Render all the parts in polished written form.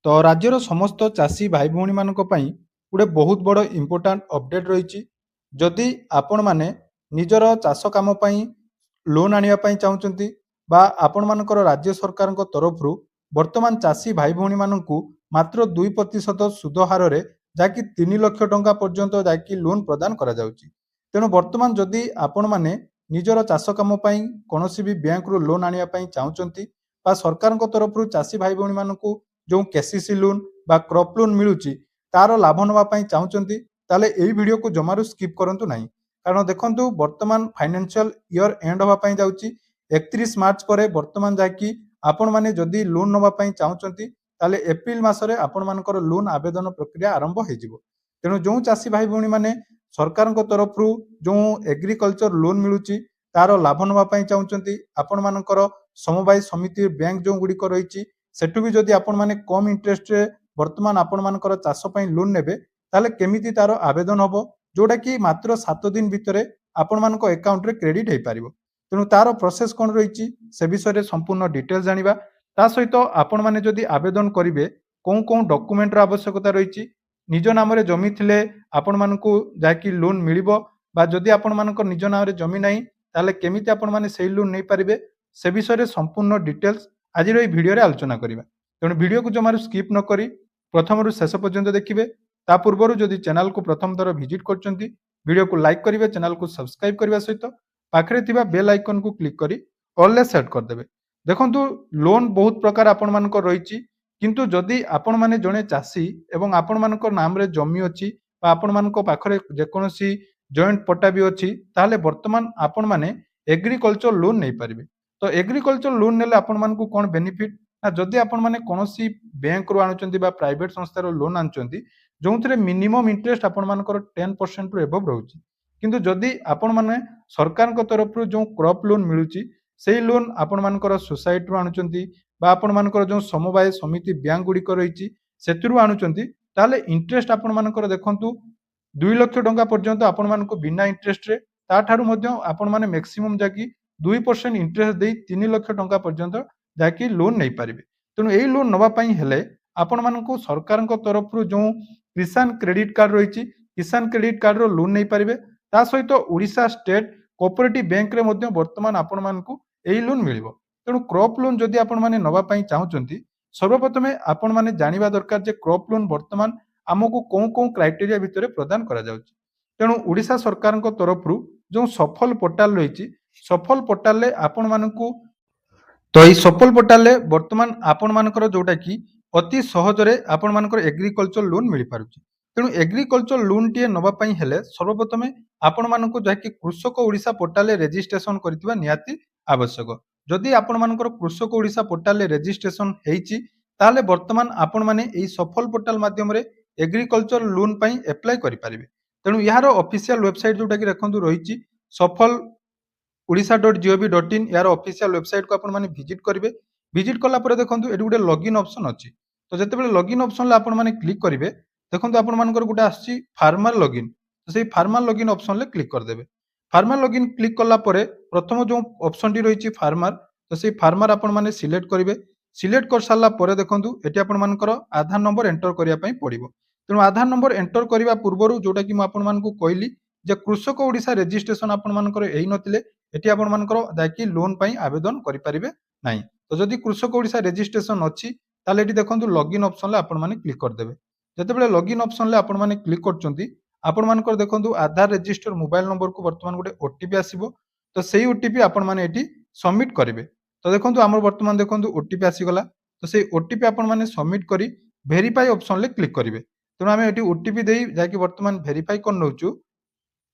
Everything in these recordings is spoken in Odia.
ତ ରାଜ୍ୟର ସମସ୍ତ ଚାଷୀ ଭାଇ ଭଉଣୀମାନଙ୍କ ପାଇଁ ଗୋଟେ ବହୁତ ବଡ଼ ଇମ୍ପୋର୍ଟାଣ୍ଟ ଅପଡେଟ୍ ରହିଛି। ଯଦି ଆପଣମାନେ ନିଜର ଚାଷ କାମ ପାଇଁ ଲୋନ୍ ଆଣିବା ପାଇଁ ଚାହୁଁଛନ୍ତି ବା ଆପଣମାନଙ୍କର ରାଜ୍ୟ ସରକାରଙ୍କ ତରଫରୁ ବର୍ତ୍ତମାନ ଚାଷୀ ଭାଇ ଭଉଣୀମାନଙ୍କୁ ମାତ୍ର 2% ସୁଧ ହାରରେ ଯାହାକି 3 ଲକ୍ଷ ଟଙ୍କା ପର୍ଯ୍ୟନ୍ତ ଯାହାକି ଲୋନ୍ ପ୍ରଦାନ କରାଯାଉଛି। ତେଣୁ ବର୍ତ୍ତମାନ ଯଦି ଆପଣମାନେ ନିଜର ଚାଷ କାମ ପାଇଁ କୌଣସି ବି ବ୍ୟାଙ୍କରୁ ଲୋନ୍ ଆଣିବା ପାଇଁ ଚାହୁଁଛନ୍ତି ବା ସରକାରଙ୍କ ତରଫରୁ ଚାଷୀ ଭାଇ ଭଉଣୀମାନଙ୍କୁ ଯେଉଁ କେସିସି ଲୋନ୍ ବା କ୍ରପ୍ ଲୋନ୍ ମିଳୁଛି ତାର ଲାଭ ନେବା ପାଇଁ ଚାହୁଁଛନ୍ତି ତାହେଲେ ଏହି ଭିଡ଼ିଓକୁ ଜମାରୁ ସ୍କିପ୍ କରନ୍ତୁ ନାହିଁ। କାରଣ ଦେଖନ୍ତୁ ବର୍ତ୍ତମାନ ଫାଇନାନ୍ସିଆଲ ଇୟର ଏଣ୍ଡ ହେବା ପାଇଁ ଯାଉଛି 31 ମାର୍ଚ୍ଚ ପରେ ବର୍ତ୍ତମାନ ଯାହାକି ଆପଣମାନେ ଯଦି ଲୋନ୍ ନେବା ପାଇଁ ଚାହୁଁଛନ୍ତି ତାହେଲେ ଏପ୍ରିଲ ମାସରେ ଆପଣମାନଙ୍କର ଲୋନ୍ ଆବେଦନ ପ୍ରକ୍ରିୟା ଆରମ୍ଭ ହୋଇଯିବ। ତେଣୁ ଯେଉଁ ଚାଷୀ ଭାଇ ଭଉଣୀମାନେ ସରକାରଙ୍କ ତରଫରୁ ଯେଉଁ ଏଗ୍ରିକଲଚର ଲୋନ୍ ମିଳୁଛି ତାର ଲାଭ ନେବା ପାଇଁ ଚାହୁଁଛନ୍ତି ଆପଣମାନଙ୍କର ସମବାୟ ସମିତି ବ୍ୟାଙ୍କ ଯେଉଁଗୁଡ଼ିକ ରହିଛି ସେଠୁ ବି ଯଦି ଆପଣମାନେ କମ୍ ଇଣ୍ଟରେଷ୍ଟରେ ବର୍ତ୍ତମାନ ଆପଣମାନଙ୍କର ଚାଷ ପାଇଁ ଲୋନ୍ ନେବେ ତାହେଲେ କେମିତି ତାର ଆବେଦନ ହେବ ଯେଉଁଟାକି ମାତ୍ର 7 ଦିନ ଭିତରେ ଆପଣମାନଙ୍କ ଆକାଉଣ୍ଟରେ କ୍ରେଡିଟ୍ ହୋଇପାରିବ। ତେଣୁ ତାର ପ୍ରୋସେସ୍ କ'ଣ ରହିଛି ସେ ବିଷୟରେ ସମ୍ପୂର୍ଣ୍ଣ ଡିଟେଲ୍ସ ଜାଣିବା। ତା ସହିତ ଆପଣମାନେ ଯଦି ଆବେଦନ କରିବେ କେଉଁ ଡକୁମେଣ୍ଟର ଆବଶ୍ୟକତା ରହିଛି, ନିଜ ନାମରେ ଜମି ଥିଲେ ଆପଣମାନଙ୍କୁ ଯାହାକି ଲୋନ୍ ମିଳିବ ବା ଯଦି ଆପଣମାନଙ୍କ ନିଜ ନାମରେ ଜମି ନାହିଁ ତାହେଲେ କେମିତି ଆପଣମାନେ ସେଇ ଲୋନ୍ ନେଇପାରିବେ ସେ ବିଷୟରେ ସମ୍ପୂର୍ଣ୍ଣ ଡିଟେଲ୍ସ ଆଜିର ଏହି ଭିଡ଼ିଓରେ ଆଲୋଚନା କରିବା। ତେଣୁ ଭିଡ଼ିଓକୁ ଜମାରୁ ସ୍କିପ୍ ନ କରି ପ୍ରଥମରୁ ଶେଷ ପର୍ଯ୍ୟନ୍ତ ଦେଖିବେ। ତା ପୂର୍ବରୁ ଯଦି ଚ୍ୟାନେଲକୁ ପ୍ରଥମ ଥର ଭିଜିଟ୍ କରୁଛନ୍ତି ଭିଡ଼ିଓକୁ ଲାଇକ୍ କରିବେ, ଚ୍ୟାନେଲକୁ ସବସ୍କ୍ରାଇବ୍ କରିବା ସହିତ ପାଖରେ ଥିବା ବେଲ୍ ଆଇକନକୁ କ୍ଲିକ୍ କରି ଅଲରେ ସେଟ୍ କରିଦେବେ। ଦେଖନ୍ତୁ ଲୋନ୍ ବହୁତ ପ୍ରକାର ଆପଣମାନଙ୍କର ରହିଛି, କିନ୍ତୁ ଯଦି ଆପଣମାନେ ଜଣେ ଚାଷୀ ଏବଂ ଆପଣମାନଙ୍କ ନାମରେ ଜମି ଅଛି ବା ଆପଣମାନଙ୍କ ପାଖରେ ଯେକୌଣସି ଜଏଣ୍ଟ ପଟ୍ଟା ବି ଅଛି ତାହେଲେ ବର୍ତ୍ତମାନ ଆପଣମାନେ ଏଗ୍ରିକଲଚର ଲୋନ୍ ନେଇପାରିବେ। ତ ଏଗ୍ରିକଲଚର ଲୋନ୍ ନେଲେ ଆପଣମାନଙ୍କୁ କ'ଣ ବେନିଫିଟ୍ ନା ଯଦି ଆପଣମାନେ କୌଣସି ବ୍ୟାଙ୍କରୁ ଆଣୁଛନ୍ତି ବା ପ୍ରାଇଭେଟ ସଂସ୍ଥାର ଲୋନ୍ ଆଣୁଛନ୍ତି ଯେଉଁଥିରେ ମିନିମମ୍ ଇଣ୍ଟରେଷ୍ଟ ଆପଣମାନଙ୍କର 10%ରୁ ଏଭବ୍ ରହୁଛି, କିନ୍ତୁ ଯଦି ଆପଣମାନେ ସରକାରଙ୍କ ତରଫରୁ ଯେଉଁ କ୍ରପ୍ ଲୋନ୍ ମିଳୁଛି ସେଇ ଲୋନ୍ ଆପଣମାନଙ୍କର ସୋସାଇଟିରୁ ଆଣୁଛନ୍ତି ବା ଆପଣମାନଙ୍କର ଯେଉଁ ସମବାୟ ସମିତି ବ୍ୟାଙ୍କ ଗୁଡ଼ିକ ରହିଛି ସେଥିରୁ ଆଣୁଛନ୍ତି ତାହେଲେ ଇଣ୍ଟରେଷ୍ଟ ଆପଣମାନଙ୍କର ଦେଖନ୍ତୁ 2 ଲକ୍ଷ ଟଙ୍କା ପର୍ଯ୍ୟନ୍ତ ଆପଣମାନଙ୍କୁ ବିନା ଇଣ୍ଟରେଷ୍ଟରେ, ତାଠାରୁ ମଧ୍ୟ ଆପଣମାନେ ମ୍ୟାକ୍ସିମମ୍ ଯାକି 2% ଇଣ୍ଟରେଷ୍ଟ ଦେଇ 3 ଲକ୍ଷ ଟଙ୍କା ପର୍ଯ୍ୟନ୍ତ ଯାହାକି ଲୋନ୍ ନେଇପାରିବେ। ତେଣୁ ଏହି ଲୋନ୍ ନେବା ପାଇଁ ହେଲେ ଆପଣମାନଙ୍କୁ ସରକାରଙ୍କ ତରଫରୁ ଯେଉଁ କିଷାନ କ୍ରେଡିଟ୍ କାର୍ଡ ରହିଛି କିଷାନ କ୍ରେଡିଟ୍ କାର୍ଡର ଲୋନ୍ ନେଇପାରିବେ। ତା ସହିତ ଓଡ଼ିଶା ଷ୍ଟେଟ୍ କୋଅପରେଟିଭ ବ୍ୟାଙ୍କରେ ମଧ୍ୟ ବର୍ତ୍ତମାନ ଆପଣମାନଙ୍କୁ ଏହି ଲୋନ୍ ମିଳିବ। ତେଣୁ କ୍ରପ୍ ଲୋନ୍ ଯଦି ଆପଣମାନେ ନେବା ପାଇଁ ଚାହୁଁଛନ୍ତି ସର୍ବପ୍ରଥମେ ଆପଣମାନେ ଜାଣିବା ଦରକାର ଯେ କ୍ରପ୍ ଲୋନ୍ ବର୍ତ୍ତମାନ ଆମକୁ କେଉଁ କ୍ରାଇଟେରିଆ ଭିତରେ ପ୍ରଦାନ କରାଯାଉଛି। ତେଣୁ ଓଡ଼ିଶା ସରକାରଙ୍କ ତରଫରୁ ଯେଉଁ ସଫଲ ପୋର୍ଟାଲ ରହିଛି ସଫଲ ପୋର୍ଟାଲରେ ଆପଣମାନଙ୍କୁ ତ ଏହି ସଫଲ ପୋର୍ଟାଲରେ ବର୍ତ୍ତମାନ ଆପଣମାନଙ୍କର ଯେଉଁଟାକି ଅତି ସହଜରେ ଆପଣମାନଙ୍କର ଏଗ୍ରିକଲଚର ଲୋନ୍ ମିଳିପାରୁଛି। ତେଣୁ ଏଗ୍ରିକଲଚର ଲୋନ୍ଟିଏ ନେବା ପାଇଁ ହେଲେ ସର୍ବପ୍ରଥମେ ଆପଣମାନଙ୍କୁ ଯାହାକି କୃଷକ ଓଡ଼ିଶା ପୋର୍ଟାଲରେ ରେଜିଷ୍ଟ୍ରେସନ କରିଥିବା ନିହାତି ଆବଶ୍ୟକ। ଯଦି ଆପଣମାନଙ୍କର କୃଷକ ଓଡ଼ିଶା ପୋର୍ଟାଲରେ ରେଜିଷ୍ଟ୍ରେସନ ହେଇଛି ତାହେଲେ ବର୍ତ୍ତମାନ ଆପଣମାନେ ଏହି ସଫଲ ପୋର୍ଟାଲ ମାଧ୍ୟମରେ ଏଗ୍ରିକଲଚର ଲୋନ୍ ପାଇଁ ଆପ୍ଲାଏ କରିପାରିବେ। ତେଣୁ ଏହାର ଅଫିସିଆଲ ୱେବସାଇଟ୍ ଯେଉଁଟାକି ଦେଖନ୍ତୁ ରହିଛି ସଫଲ odisha.gov.in यार ऑफिशियल वेबसाइट को आपण माने विजिट करेंगे। विजिट कला पर देखंतु एटी गोटे लॉगिन ऑप्शन अछि। तो जेतेबेले लॉगिन ऑप्शन ला आपण माने क्लिक करेंगे देखंतु आपण मानकर गोटे आछि फार्मर लॉगिन। तो सेही फार्मर लॉगिन ऑप्शन ले क्लिक कर देबे। फार्मर लॉगिन क्लिक कला परे प्रथम जो ऑप्शन टी रहिछि फार्मर, तो सेही फार्मर आपण माने सिलेक्ट करेंगे। सिलेक्ट कर सारला परे देखंतु एटी आपण मानकर आधार नंबर एंटर करिया पई पड़िबो। तेणु आधार नंबर एंटर करिवा पूर्वरु जोटा कि म आपण मानकु कहली जे कृषक ओडिशा रजिस्ट्रेशन आपण मानकर एही नथिले एटी आपण मानकर जाकी लोन पई आवेदन करि परिबे नाही। तो जदि कृषक ओडिशा रजिस्ट्रेशन अछि ताले एटी देखंतु लॉगिन ऑप्शन ले आपण माने क्लिक कर देबे। जेतेबेले लॉगिन ऑप्शन ले आपण माने क्लिक करचंती आपण मानकर देखंतु आधार रजिस्टर मोबाइल नंबर को वर्तमान गोटे ओटीपी आसीबो। तो सेही ओटीपी आपण माने एटी सबमिट करिवे। तो देखंतु हमर वर्तमान देखंतु ओटीपी आसी गला। तो सेही ओटीपी आपण माने सबमिट करी वेरीफाई ऑप्शन ले क्लिक करिवे। तेणु आमे एटी ओटीपी देई जाकी वर्तमान वेरीफाई कर नउचु।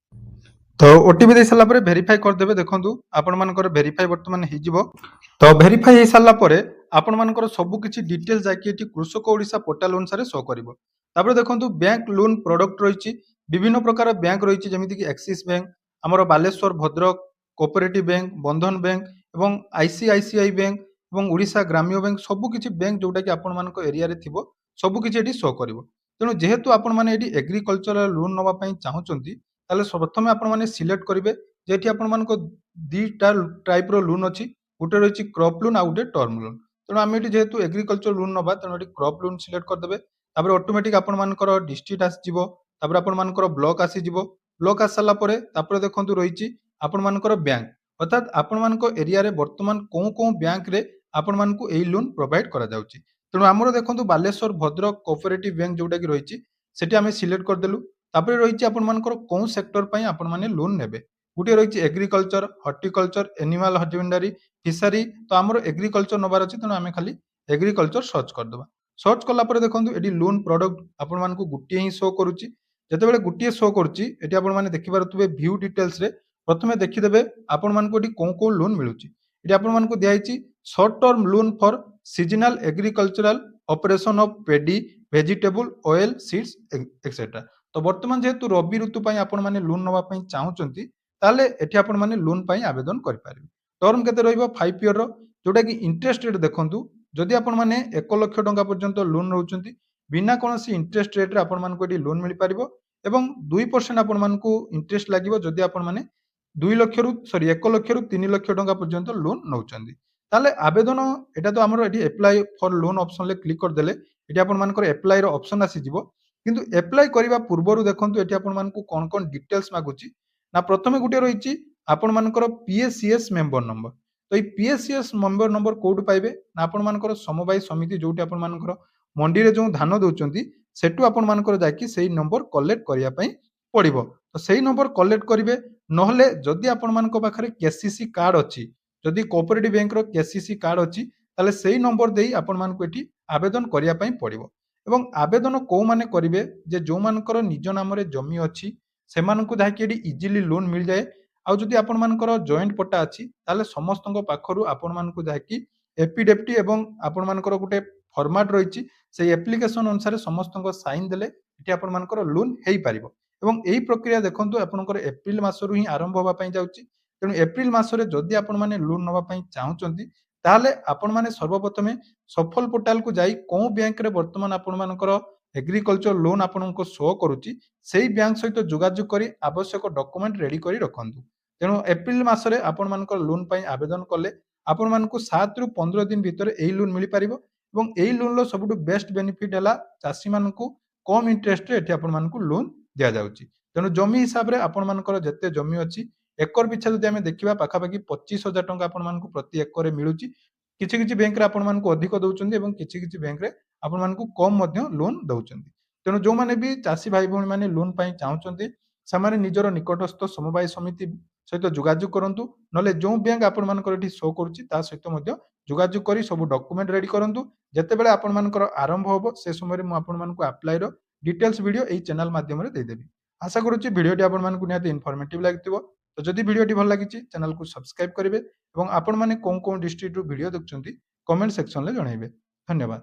तो ओटीपी दे साला परे वेरीफाई कर देबे। देखंतु आपण मानकर वेरीफाई वर्तमान हि जिवो। तो वेरीफाई हे साला परे आपण मानकर सब किछि डिटेल जाकी एटी कृषक ओडिशा पोर्टल अनुसार शो करिवो। तापर देखंतु बैंक लोन प्रोडक्ट रहिछि, विभिन्न प्रकार बैंक रहिछि जेमिति कि एक्सिस बैंक, हमर बालेश्वर भद्रक कोऑपरेटिव बैंक, बंधन बैंक एवं आईसीआईसीआई बैंक एवं ओडिशा ग्राम्य बैंक सब किछि बैंक जोटा कि आपण मानक एरिया रे थिबो सब किछि एटी शो करिवो। तेणु जेहेतु आपण माने एटी एग्रीकल्चरल लोन नवा पई चाहुचंती ताले प्रथमे आपण माने सिलेक्ट करिवे जेठी आपण मानको दीटा टाइप रो लोन अछि, गोटे रहिछि क्रॉप लोन आ गोटे टर्म लोन। ତେଣୁ ଆମେ ଏଠି ଯେହେତୁ ଏଗ୍ରିକଲଚର ଲୋନ୍ ନବା ତେଣୁ ଏଠି କ୍ରପ୍ ଲୋନ୍ ସିଲେକ୍ଟ କରିଦେବେ। ତାପରେ ଅଟୋମେଟିକ୍ ଆପଣମାନଙ୍କର ଡିଷ୍ଟ୍ରିକ୍ଟ ଆସିଯିବ। ତାପରେ ଆପଣମାନଙ୍କର ବ୍ଲକ୍ ଆସିଯିବ। ବ୍ଲକ୍ ଆସିସାରିଲା ପରେ ତାପରେ ଦେଖନ୍ତୁ ରହିଛି ଆପଣମାନଙ୍କର ବ୍ୟାଙ୍କ। ଅର୍ଥାତ୍ ଆପଣମାନଙ୍କ ଏରିଆରେ ବର୍ତ୍ତମାନ କୋଉ ବ୍ୟାଙ୍କରେ ଆପଣମାନଙ୍କୁ ଏଇ ଲୋନ୍ ପ୍ରୋଭାଇଡ୍ କରାଯାଉଛି। ତେଣୁ ଆମର ଦେଖନ୍ତୁ ବାଲେଶ୍ୱର ଭଦ୍ରକ କୋଅପରେଟିଭ ବ୍ୟାଙ୍କ ଯୋଉଟାକି ରହିଛି ସେଠି ଆମେ ସିଲେକ୍ଟ କରିଦେଲୁ। ତାପରେ ରହିଛି ଆପଣମାନଙ୍କର କୋଉ ସେକ୍ଟର ପାଇଁ ଆପଣମାନେ ଲୋନ୍ ନେବେ। ଗୋଟିଏ ରହିଛି ଏଗ୍ରିକଲଚର, ହର୍ଟିକଲଚର, ଏନିମାଲ ହଜବେଣ୍ଡାରୀ, ଫିସାରୀ। ତ ଆମର ଏଗ୍ରିକଲଚର ନେବାର ଅଛି ତେଣୁ ଆମେ ଖାଲି ଏଗ୍ରିକଲଚର ସର୍ଚ୍ଚ କରିଦେବା। ସର୍ଚ୍ଚ କଲା ପରେ ଦେଖନ୍ତୁ ଏଠି ଲୋନ୍ ପ୍ରଡକ୍ଟ ଆପଣମାନଙ୍କୁ ଗୋଟିଏ ହିଁ ଶୋ କରୁଛି। ଯେତେବେଳେ ଗୋଟିଏ ଶୋ କରୁଛି ଏଠି ଆପଣମାନେ ଦେଖିପାରୁଥିବେ ଭ୍ୟୁ ଡିଟେଲ୍ସରେ ପ୍ରଥମେ ଦେଖିଦେବେ ଆପଣମାନଙ୍କୁ ଏଠି କୋଉ ଲୋନ୍ ମିଳୁଛି। ଏଠି ଆପଣମାନଙ୍କୁ ଦିଆହେଇଛି short term loan for seasonal agricultural operation of paddy, vegetable, oil, seeds etcetera. ତ ବର୍ତ୍ତମାନ ଯେହେତୁ ରବି ଋତୁ ପାଇଁ ଆପଣମାନେ ଲୋନ୍ ନେବା ପାଇଁ ଚାହୁଁଛନ୍ତି ତାହେଲେ ଏଠି ଆପଣମାନେ ଲୋନ୍ ପାଇଁ ଆବେଦନ କରିପାରିବେ। ଟର୍ମ କେତେ ରହିବ 5 ଇୟରର, ଯୋଉଟାକି ଇଣ୍ଟରେଷ୍ଟ ରେଟ୍ ଦେଖନ୍ତୁ ଯଦି ଆପଣମାନେ 1 ଲକ୍ଷ ଟଙ୍କା ପର୍ଯ୍ୟନ୍ତ ଲୋନ୍ ନେଉଛନ୍ତି ବିନା କୌଣସି ଇଣ୍ଟରେଷ୍ଟ ରେଟ୍ରେ ଆପଣମାନଙ୍କୁ ଏଠି ଲୋନ୍ ମିଳିପାରିବ ଏବଂ 2% ଆପଣମାନଙ୍କୁ ଇଣ୍ଟରେଷ୍ଟ ଲାଗିବ ଯଦି ଆପଣମାନେ 1 ଲକ୍ଷରୁ 3 ଲକ୍ଷ ଟଙ୍କା ପର୍ଯ୍ୟନ୍ତ ଲୋନ୍ ନେଉଛନ୍ତି। ତାହେଲେ ଆବେଦନ ଏଟା ତ ଆମର ଏଠି ଆପ୍ଲାଏ ଫର ଲୋନ୍ ଅପସନରେ କ୍ଲିକ୍ କରିଦେଲେ ଏଠି ଆପଣମାନଙ୍କର ଆପ୍ଲାଏର ଅପସନ ଆସିଯିବ। କିନ୍ତୁ ଆପ୍ଲାଏ କରିବା ପୂର୍ବରୁ ଦେଖନ୍ତୁ ଏଠି ଆପଣମାନଙ୍କୁ କଣ ଡିଟେଲ୍ସ ମାଗୁଛି ନା ପ୍ରଥମେ ଗୋଟେ ରହିଛି ଆପଣମାନଙ୍କର PSCS ମେମ୍ବର ନମ୍ବର। ତ ଏଇ PSCS ମେମ୍ବର ନମ୍ବର କୋଉଠୁ ପାଇବେ ନା ଆପଣମାନଙ୍କର ସମବାୟ ସମିତି ଯୋଉଠି ଆପଣମାନଙ୍କର ମଣ୍ଡିରେ ଯୋଉ ଧାନ ଦଉଛନ୍ତି ସେଠୁ ଆପଣମାନଙ୍କର ଯାଇକି ସେଇ ନମ୍ବର କଲେକ୍ଟ କରିବା ପାଇଁ ପଡିବ। ତ ସେଇ ନମ୍ବର କଲେକ୍ଟ କରିବେ। ନହେଲେ ଯଦି ଆପଣମାନଙ୍କ ପାଖରେ KCC କାର୍ଡ ଅଛି, ଯଦି କୋଅପରେଟିଭ ବ୍ୟାଙ୍କର KCC କାର୍ଡ ଅଛି ତାହେଲେ ସେଇ ନମ୍ବର ଦେଇ ଆପଣମାନଙ୍କୁ ଏଠି ଆବେଦନ କରିବା ପାଇଁ ପଡିବ। ଏବଂ ଆବେଦନ କୋଉମାନେ କରିବେ ଯେ ଯୋଉମାନଙ୍କର ନିଜ ନାମରେ ଜମି ଅଛି ସେମାନଙ୍କୁ ଯାହାକି ଏଠି ଇଜିଲି ଲୋନ୍ ମିଳିଯାଏ। ଆଉ ଯଦି ଆପଣମାନଙ୍କର ଜଏଣ୍ଟ ପଟ୍ଟା ଅଛି ତାହେଲେ ସମସ୍ତଙ୍କ ପାଖରୁ ଆପଣମାନଙ୍କୁ ଯାହାକି ଏଫିଡେଭିଟ୍ ଏବଂ ଆପଣମାନଙ୍କର ଗୋଟେ ଫର୍ମାଟ ରହିଛି ସେଇ ଆପ୍ଲିକେସନ ଅନୁସାରେ ସମସ୍ତଙ୍କ ସାଇନ୍ ଦେଲେ ଏଠି ଆପଣମାନଙ୍କର ଲୋନ୍ ହେଇପାରିବ। ଏବଂ ଏହି ପ୍ରକ୍ରିୟା ଦେଖନ୍ତୁ ଆପଣଙ୍କର ଏପ୍ରିଲ ମାସରୁ ହିଁ ଆରମ୍ଭ ହେବା ପାଇଁ ଯାଉଛି। ତେଣୁ ଏପ୍ରିଲ ମାସରେ ଯଦି ଆପଣମାନେ ଲୋନ୍ ନେବା ପାଇଁ ଚାହୁଁଛନ୍ତି ତାହେଲେ ଆପଣମାନେ ସର୍ବପ୍ରଥମେ ସଫଲ ପୋର୍ଟାଲକୁ ଯାଇ କୋଉ ବ୍ୟାଙ୍କରେ ବର୍ତ୍ତମାନ ଆପଣମାନଙ୍କର ଏଗ୍ରିକଲଚର ଲୋନ୍ ଆପଣଙ୍କୁ ଶୋ କରୁଛି ସେଇ ବ୍ୟାଙ୍କ ସହିତ ଯୋଗାଯୋଗ କରି ଆବଶ୍ୟକ ଡକୁମେଣ୍ଟ ରେଡି କରି ରଖନ୍ତୁ। ତେଣୁ ଏପ୍ରିଲ ମାସରେ ଆପଣମାନଙ୍କର ଲୋନ୍ ପାଇଁ ଆବେଦନ କଲେ ଆପଣମାନଙ୍କୁ 7 ରୁ 15 ଦିନ ଭିତରେ ଏହି ଲୋନ୍ ମିଳିପାରିବ। ଏବଂ ଏହି ଲୋନ୍ର ସବୁଠୁ ବେଷ୍ଟ ବେନିଫିଟ୍ ହେଲା ଚାଷୀମାନଙ୍କୁ କମ୍ ଇଣ୍ଟରେଷ୍ଟରେ ଏଠି ଆପଣମାନଙ୍କୁ ଲୋନ୍ ଦିଆଯାଉଛି। ତେଣୁ ଜମି ହିସାବରେ ଆପଣମାନଙ୍କର ଯେତେ ଜମି ଅଛି ଏକର ପିଛା ଯଦି ଆମେ ଦେଖିବା ପାଖାପାଖି 25,000 ଟଙ୍କା ଆପଣମାନଙ୍କୁ ପ୍ରତି ଏକରରେ ମିଳୁଛି। କିଛି କିଛି ବ୍ୟାଙ୍କରେ ଆପଣମାନଙ୍କୁ ଅଧିକ ଦଉଛନ୍ତି ଏବଂ କିଛି କିଛି ବ୍ୟାଙ୍କରେ ଆପଣମାନଙ୍କୁ କମ୍ ମଧ୍ୟ ଲୋନ୍ ଦଉଛନ୍ତି। ତେଣୁ ଯୋଉମାନେ ବି ଚାଷୀ ଭାଇ ଭଉଣୀମାନେ ଲୋନ୍ ପାଇଁ ଚାହୁଁଛନ୍ତି ସେମାନେ ନିଜର ନିକଟସ୍ଥ ସମବାୟ ସମିତି ସହିତ ଯୋଗାଯୋଗ କରନ୍ତୁ। ନହେଲେ ଯୋଉ ବ୍ୟାଙ୍କ ଆପଣମାନଙ୍କର ଏଠି ଶୋ କରୁଛି ତା ସହିତ ମଧ୍ୟ ଯୋଗାଯୋଗ କରି ସବୁ ଡକୁମେଣ୍ଟ ରେଡି କରନ୍ତୁ। ଯେତେବେଳେ ଆପଣମାନଙ୍କର ଆରମ୍ଭ ହେବ ସେ ସମୟରେ ମୁଁ ଆପଣମାନଙ୍କୁ ଆପ୍ଲାଏର ଡିଟେଲ୍ସ ଭିଡ଼ିଓ ଏହି ଚ୍ୟାନେଲ ମାଧ୍ୟମରେ ଦେଇଦେବି। ଆଶା କରୁଛି ଭିଡ଼ିଓଟି ଆପଣମାନଙ୍କୁ ନିହାତି ଇନଫର୍ମେଟିଭ ଲାଗିଥିବ। ତ ଯଦି ଭିଡ଼ିଓଟି ଭଲ ଲାଗିଛି ଚ୍ୟାନେଲକୁ ସବସ୍କ୍ରାଇବ କରିବେ ଏବଂ ଆପଣମାନେ କୋଉ ଡିଷ୍ଟ୍ରିକ୍ଟରୁ ଭିଡ଼ିଓ ଦେଖୁଛନ୍ତି କମେଣ୍ଟ ସେକ୍ସନରେ ଜଣାଇବେ। ଧନ୍ୟବାଦ।